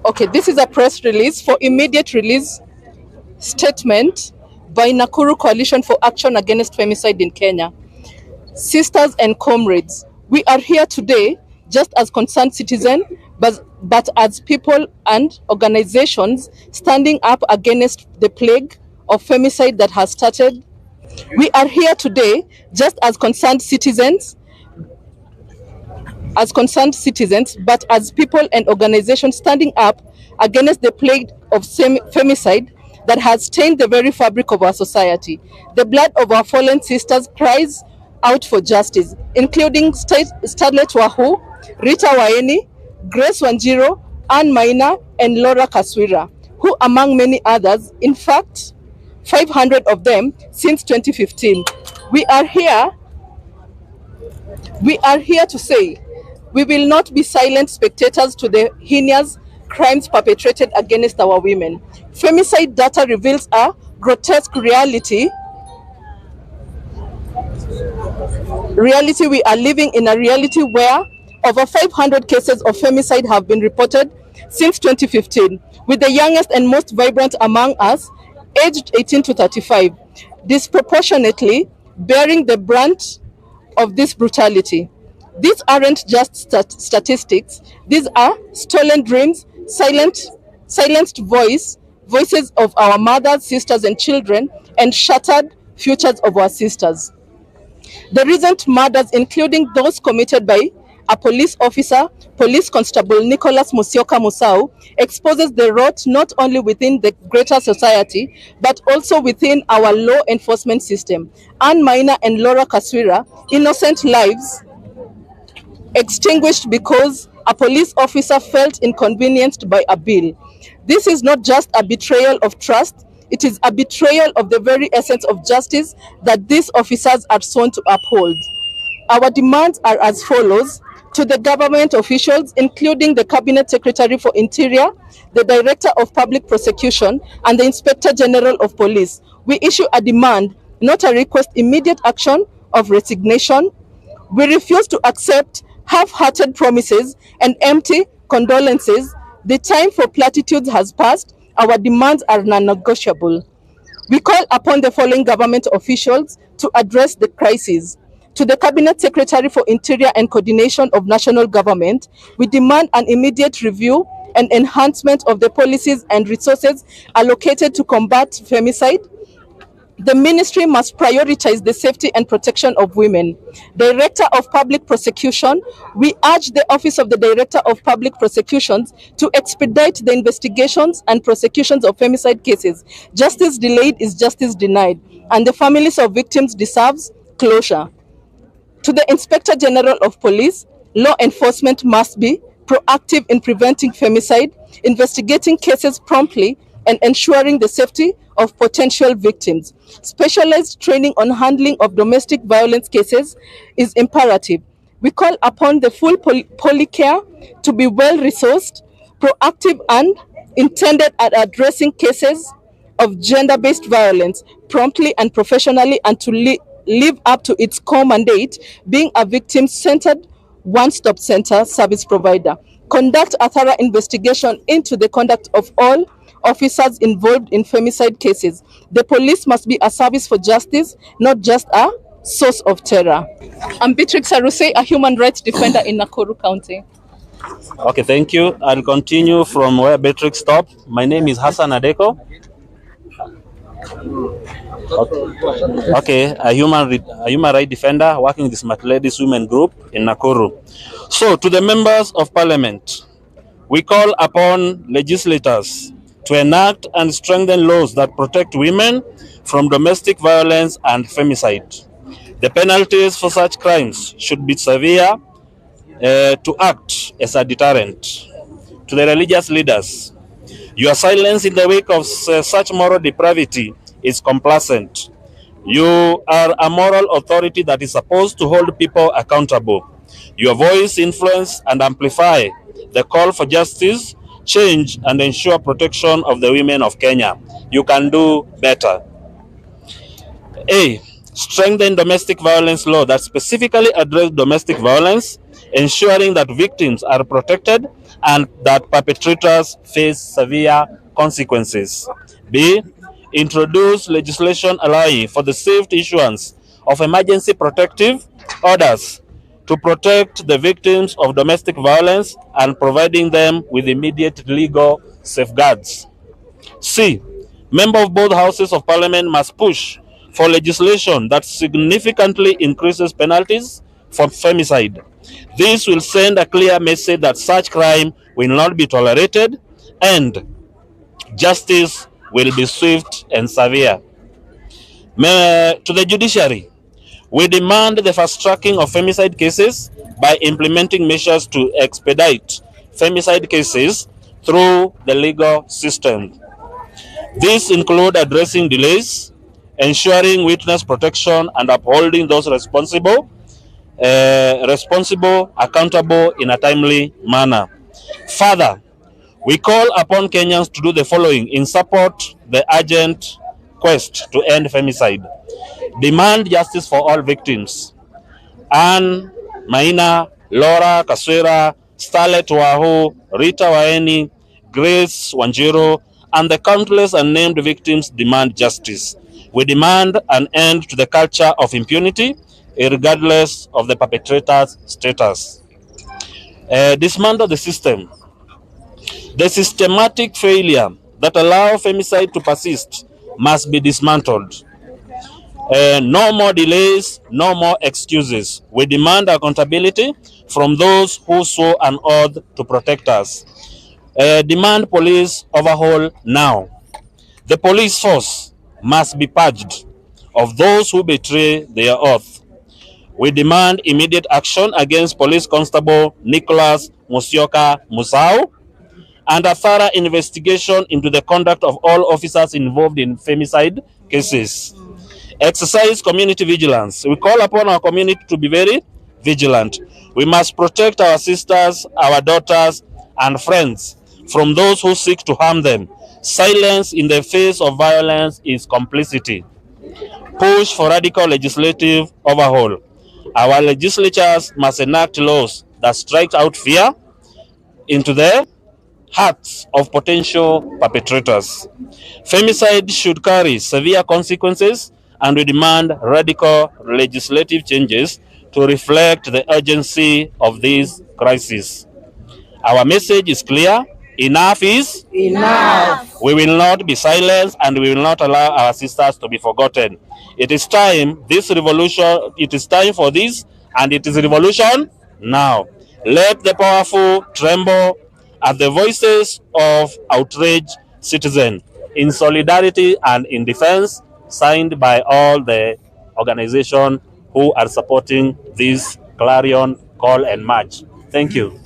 Okay, this is a press release for immediate release statement by Nakuru Coalition for Action Against Femicide in Kenya. Sisters and comrades, we are here today just as concerned citizens, but as people and organizations standing up against the plague of femicide that has started. We are here today just as concerned citizens, but as people and organizations standing up against the plague of femicide that has stained the very fabric of our society. The blood of our fallen sisters cries out for justice, including Starlet Wahu, Rita Waeni, Grace Wanjiro, Anne Maina, and Laura Kaswira, who among many others, in fact, 500 of them since 2015. We are here to say we will not be silent spectators to the heinous crimes perpetrated against our women. Femicide data reveals a grotesque reality. We are living in a reality where over 500 cases of femicide have been reported since 2015, with the youngest and most vibrant among us aged 18 to 35, disproportionately bearing the brunt of this brutality. These aren't just statistics. These are stolen dreams, silenced voices of our mothers, sisters, and children, and shattered futures of our sisters. The recent murders, including those committed by a police officer, Police Constable Nicholas Musyoka Musau, exposes the rot not only within the greater society, but also within our law enforcement system. Anne Maina and Laura Kaswira, innocent lives extinguished because a police officer felt inconvenienced by a bill. This is not just a betrayal of trust, it is a betrayal of the very essence of justice that these officers are sworn to uphold. Our demands are as follows. To the government officials, including the Cabinet Secretary for Interior, the Director of Public Prosecution, and the Inspector General of Police, we issue a demand, not a request, immediate action of resignation. We refuse to accept half-hearted promises and empty condolences. The time for platitudes has passed. Our demands are non-negotiable. We call upon the following government officials to address the crisis. To the Cabinet Secretary for Interior and Coordination of National Government, we demand an immediate review and enhancement of the policies and resources allocated to combat femicide. The ministry must prioritize the safety and protection of women. Director of Public Prosecution, we urge the Office of the Director of Public Prosecutions to expedite the investigations and prosecutions of femicide cases. Justice delayed is justice denied, and the families of victims deserves closure. To the Inspector General of Police, law enforcement must be proactive in preventing femicide, investigating cases promptly, and ensuring the safety of potential victims. Specialized training on handling of domestic violence cases is imperative. We call upon the full polycare to be well-resourced, proactive, and intended at addressing cases of gender-based violence promptly and professionally, and to live up to its core mandate, being a victim-centered, one-stop center service provider. Conduct a thorough investigation into the conduct of all officers involved in femicide cases. The police must be a service for justice, not just a source of terror. I'm Beatrix Aruse, a human rights defender in Nakuru County. Okay, thank you. I'll continue from where Beatrix stopped. My name is Hassan Adeko. Okay, a human rights defender working with the Smart Ladies Women Group in Nakuru. So, to the members of Parliament, we call upon legislators to enact and strengthen laws that protect women from domestic violence and femicide. The penalties for such crimes should be severe to act as a deterrent. To the religious leaders, your silence in the wake of such moral depravity is complacent. You are a moral authority that is supposed to hold people accountable. Your voice influence and amplify the call for justice, change, and ensure protection of the women of Kenya. You can do better. A. strengthen domestic violence law that specifically address domestic violence, ensuring that victims are protected and that perpetrators face severe consequences. B. Introduce legislation allowing for the safe issuance of emergency protective orders to protect the victims of domestic violence and providing them with immediate legal safeguards. C. Members of both houses of parliament must push for legislation that significantly increases penalties for femicide. This will send a clear message that such crime will not be tolerated and justice will be swift and severe. To the judiciary, we demand the fast tracking of femicide cases by implementing measures to expedite femicide cases through the legal system. These include addressing delays, ensuring witness protection, and upholding those responsible accountable in a timely manner. Further, we call upon Kenyans to do the following in support the urgent quest to end femicide. Demand justice for all victims. Anne, Maina, Laura Kaswera, Starlet Wahu, Rita Waeni, Grace Wanjiro, and the countless unnamed victims demand justice. We demand an end to the culture of impunity, regardless of the perpetrator's status. Dismantle the system. The systematic failure that allows femicide to persist must be dismantled. No more delays, no more excuses. We demand accountability from those who swore an oath to protect us. Demand police overhaul now. The police force must be purged of those who betray their oath. We demand immediate action against Police Constable Nicholas Musyoka Musau and a thorough investigation into the conduct of all officers involved in femicide cases. Exercise community vigilance. We call upon our community to be very vigilant. We must protect our sisters, our daughters, and friends from those who seek to harm them. Silence in the face of violence is complicity. Push for radical legislative overhaul. Our legislatures must enact laws that strike out fear into the hearts of potential perpetrators. Femicide should carry severe consequences, and we demand radical legislative changes to reflect the urgency of this crisis. Our message is clear. Enough is enough. We will not be silenced, and we will not allow our sisters to be forgotten. It is time, it is time for this, and it is revolution now. Let the powerful tremble at the voices of outraged citizens in solidarity and in defense, signed by all the organizations who are supporting this clarion call and march. Thank you.